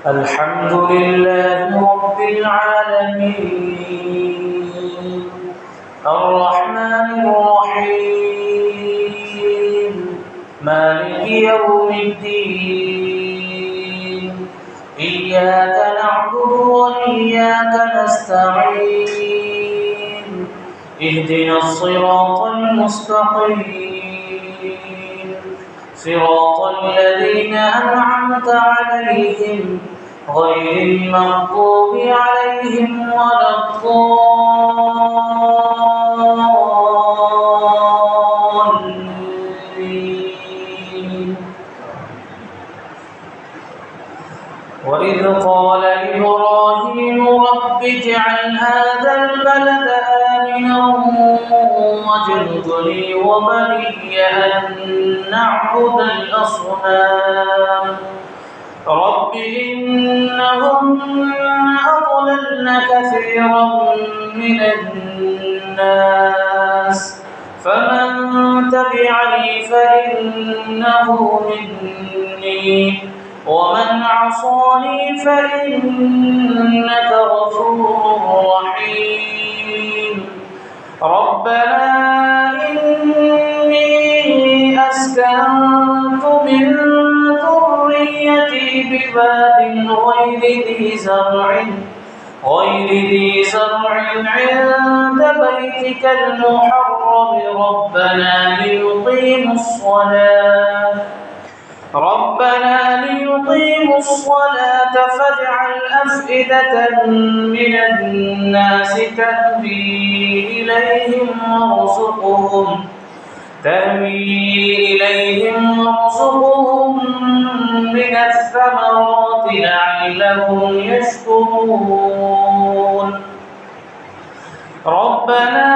الحمد لله رب العالمين الرحمن الرحيم مالك يوم الدين إياك نعبد وإياك نستعين اهدنا الصراط المستقيم صراط الذين أنعمت عليهم غير المغضوب عليهم ولا الضالين. وإذ قال إبراهيم رب اجعل هذا البلد آمنا واجنبني وبني أن نعبد الأصنام رب إنهن أضللن كثيرا من الناس فمن تبعني فإنه مني ومن عصاني فإنك غفور رحيم. ربنا إني أسكنت من ذريتي بباد غير ذي زرع عند بيتك المحرم ربنا ليقيموا الصلاة فاجعل أفئدة من الناس تهوي إليهم وارزقهم من الثمرات لعلهم يشكرون. ربنا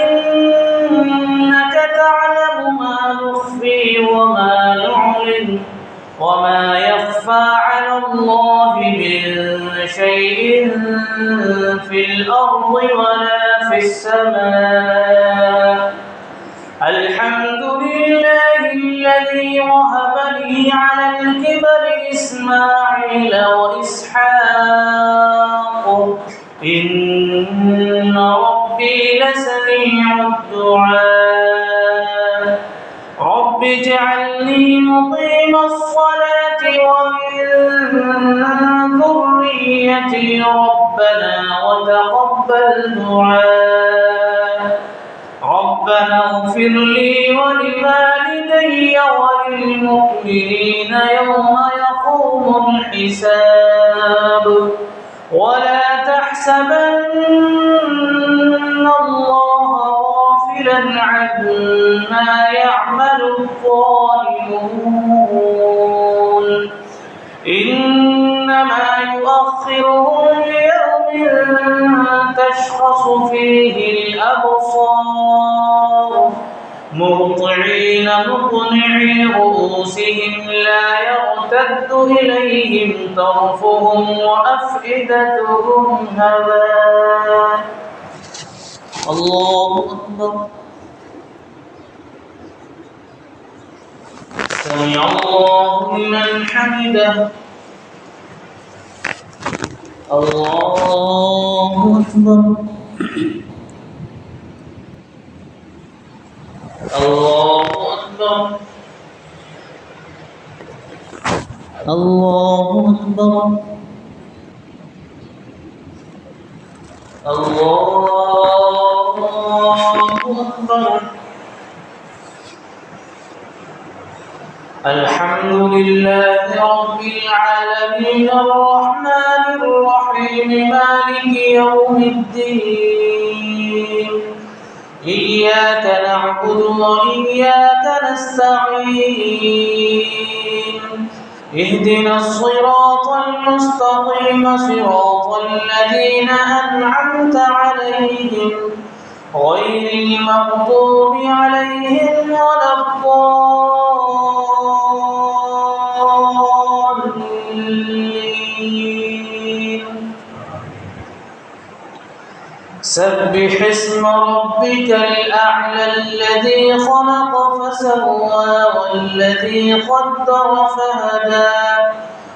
إنك تعلم ما نخفي وما نعلن وما يخفى على الله من شيء في الأرض ولا في السماء. الحمد لله الذي وهب لي على الكبر إسماعيل وإسحاق إن ربي لسميع الدعاء. رب اجعلني مقيم الصلاة ومن ذريتي ربنا وتقبل دعاء. ربنا اغفر لي ولوالدي وللمؤمنين يوم يقوم الحساب. ولا تحسبن الله غافلا عما يعمل الظالمون إنما يؤخرهم ليوم تشخص فيه الأبصار مهطعين مقنعي رؤوسهم لا يرتد إليهم طرفهم وأفئدتهم هواء. الله أكبر. سمع الله لمن حمده. الله أكبر. الله أكبر. الله أكبر. الله أكبر. الحمد لله رب العالمين الرحمن الرحيم مالك يوم الدين إياك نعبد وإياك نستعين اهدنا الصراط المستقيم صراط الذين أنعمت عليهم غير المغضوب عليهم ولا الضالين. سبح اسم ربك الأعلى الذي خلق فسوى والذي قدر فهدى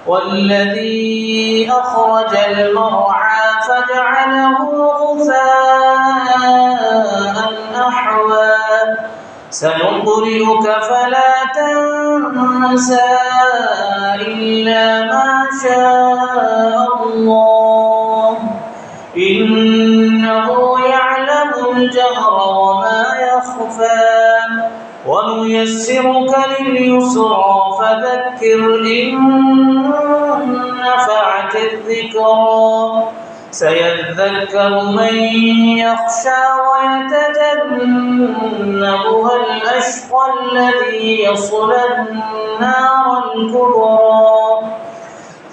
والذي أخرج المرعى فجعله غثاء أحوى سنقرئك فلا تنسى إلا ما شاء الله إنه يعلم الجهر وما يخفى ونيسرك لليسرى فذكر إن نفعت الذكرى سيذكر من يخشى ويتجنبها الأشقى الذي يصلى النار الكبرى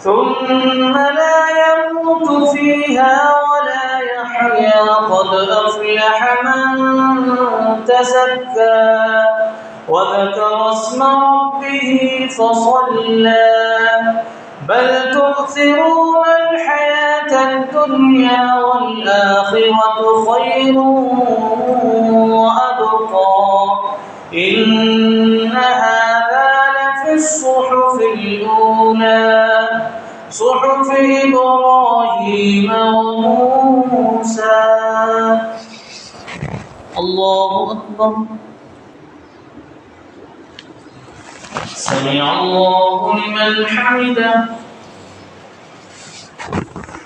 ثم لا يموت فيها ولا يحيا قد أفلح من تزكى وذكر اسم ربه فصلى بل تؤثرون الحياة الدنيا والآخرة خير وأبقى إن هذا لفي الصحف الأولى صحف إبراهيم وموسى. الله أكبر. سمع الله لمن حمده.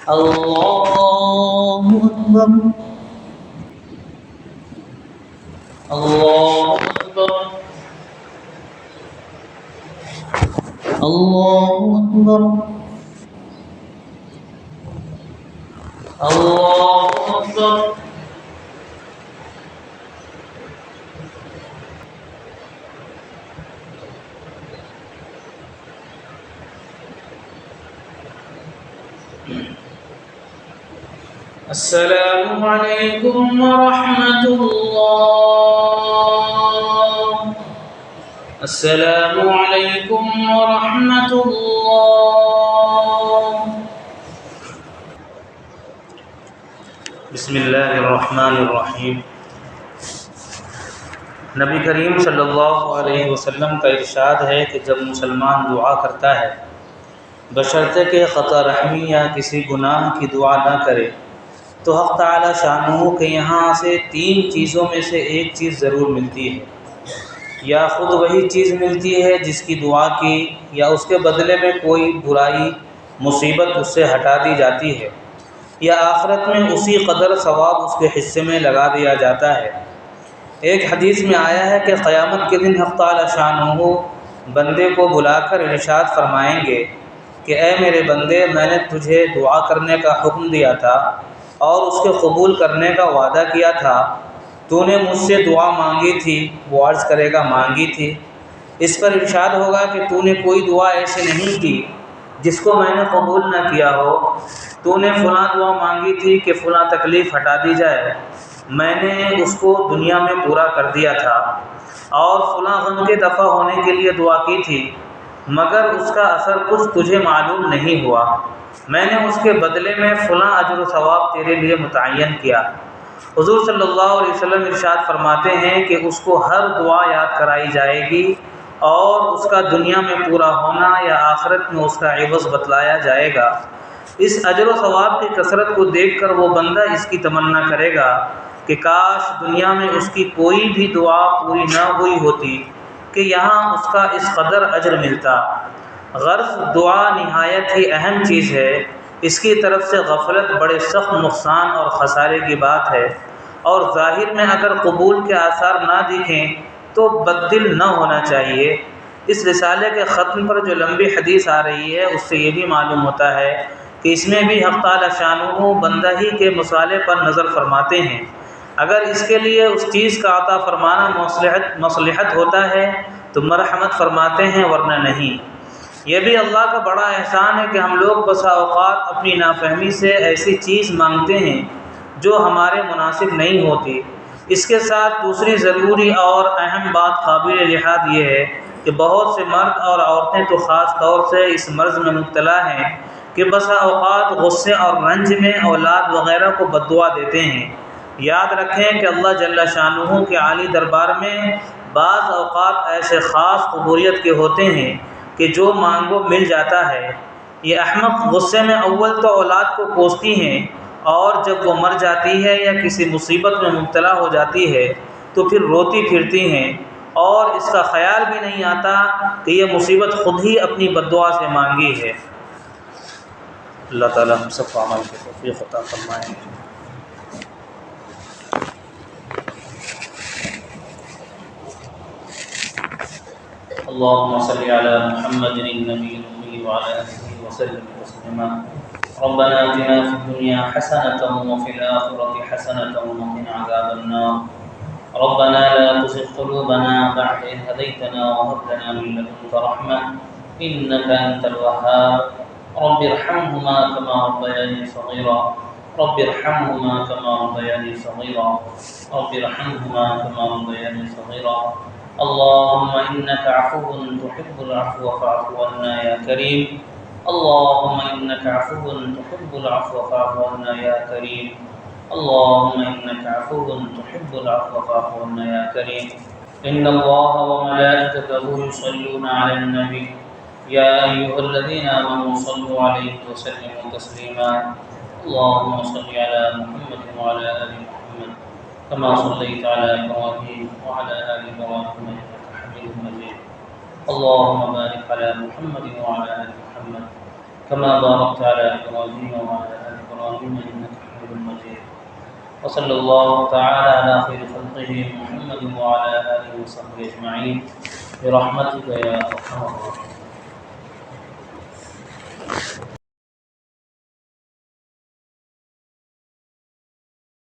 الله أكبر. الله أكبر. الله أكبر. الله أكبر. السلام عليكم ورحمة الله. السلام عليكم ورحمة الله. بسم الله الرحمن الرحيم. नबी करीम सल्लल्लाहु अलैहि वसल्लम का इरशाद है कि जब मुसलमान दुआ करता है बशर्ते कि ख़ता रहमी या किसी गुनाह की दुआ ना करे तो हक़ ताला शानहू के यहाँ से 3 चीज़ों में से एक चीज़ ज़रूर मिलती है। या ख़ुद वही चीज़ मिलती है जिसकी दुआ की, या उसके बदले में कोई बुराई मुसीबत उससे हटा दी जाती है, या आखिरत में उसी कदर सवाब उसके हिस्से में लगा दिया जाता है। एक हदीस में आया है कि क़यामत के दिन हक़ ताला शानहू बंदे को बुलाकर इरशाद फरमाएंगे कि ए मेरे बंदे, मैंने तुझे दुआ करने का हुक्म दिया था और उसके कबूल करने का वादा किया था। तूने मुझसे दुआ मांगी थी, वो अर्ज़ करेगा मांगी थी। इस पर इरशाद होगा कि तूने कोई दुआ ऐसे नहीं की जिसको मैंने कबूल न किया हो। तूने फ़लाँ दुआ मांगी थी कि फ़लाँ तकलीफ़ हटा दी जाए, मैंने उसको दुनिया में पूरा कर दिया था। और फ़लाँ गम के दफ़ा होने के लिए दुआ की थी, मगर उसका असर कुछ तुझे मालूम नहीं हुआ। मैंने उसके बदले में फ़लाँ अजर व सवाब तेरे लिए मुतय्यन किया। हुज़ूर सल्लल्लाहु अलैहि वसल्लम इरशाद फरमाते हैं कि उसको हर दुआ याद कराई जाएगी और उसका दुनिया में पूरा होना या आखिरत में उसका इवज़ बतलाया जाएगा। इस अजर व सवाब की कसरत को देखकर वो बंदा इसकी तमन्ना करेगा कि काश दुनिया में उसकी कोई भी दुआ पूरी न हुई होती कि यहाँ उसका इस कदर अजर मिलता। गर्ज़ दुआ निहायत ही अहम चीज़ है। इसकी तरफ से गफलत बड़े सख्त नुकसान और ख़सारे की बात है। और ज़ाहिर में अगर कबूल के आसार ना दिखें तो बद्दिल न होना चाहिए। اس رسالے کے ختم پر جو لمبی حدیث آ رہی ہے اس سے یہ بھی معلوم ہوتا ہے کہ اس میں بھی حق تعالی شانہ بندہ ہی کے مصالحے پر نظر فرماتے ہیں۔ اگر اس کے لیے اس چیز کا عطا فرمانا مصلحت ہوتا ہے تو مرحمت فرماتے ہیں، ورنہ نہیں۔ یہ بھی اللہ کا بڑا احسان ہے کہ ہم لوگ بسا اوقات اپنی نافہمی سے ایسی چیز مانگتے ہیں جو ہمارے مناسب نہیں ہوتی۔ اس کے ساتھ دوسری ضروری اور اہم بات قابل لحاظ یہ ہے کہ بہت سے مرد اور عورتیں تو خاص طور سے اس مرض میں مبتلا ہیں کہ بسا اوقات غصے اور رنج میں اولاد وغیرہ کو بد دعا دیتے ہیں۔ یاد رکھیں کہ اللہ جل شانہ کے عالی دربار میں بعض اوقات ایسے خاص قبولیت کے ہوتے ہیں کہ جو مانگو مل جاتا ہے۔ یہ احمق غصے میں اول تو اولاد کو کوستی ہیں، اور جب وہ مر جاتی ہے یا کسی مصیبت میں مبتلا ہو جاتی ہے تو پھر روتی پھرتی ہیں، اور اس کا خیال بھی نہیں آتا کہ یہ مصیبت خود ہی اپنی بد دعا سے مانگی ہے۔ اللہ تعالی ہم سب کو عمل کی توفیق عطا فرمائے۔ اللهم صل على محمد النبي الأمي وعلى آله وسلم تسليما۔ ربنا آتنا في الدنيا حسنة وفي الآخرة حسنة وقنا عذاب النار۔ ربنا لا تزغ قلوبنا بعد إذ هديتنا وهب لنا من لدنك رحمة إنك أنت الوهاب۔ رب ارحمهما كما ربياني صغيرا رب ارحمهما كما ربياني صغيرا رب ارحمهما كما ربياني صغيرا۔ اللهم إنك عفو تحب العفو فاعف عنا يا كريم۔ اللهم إنك عفو تحب العفو فاعف عنا يا كريم۔ اللهم إنك عفو تحب العفو فاعف عنا يا كريم۔ إن الله وملائكته يصلون على النبي يا أيها الذين آمنوا صلوا عليه وسلموا تسليما۔ اللهم صل على محمد وعلى آل محمد كما صليت على إبراهيم وعلى آل إبراهيم إنك حميد مجيد۔ اللهم بارك على محمد وعلى آل محمد كما باركت على إبراهيم وعلى آل إبراهيم إنك حميد مجيد۔ وصلى الله تعالى على خير خلقه محمد وعلى آله وصحبه أجمعين برحمتك يا أرحم الراحمين۔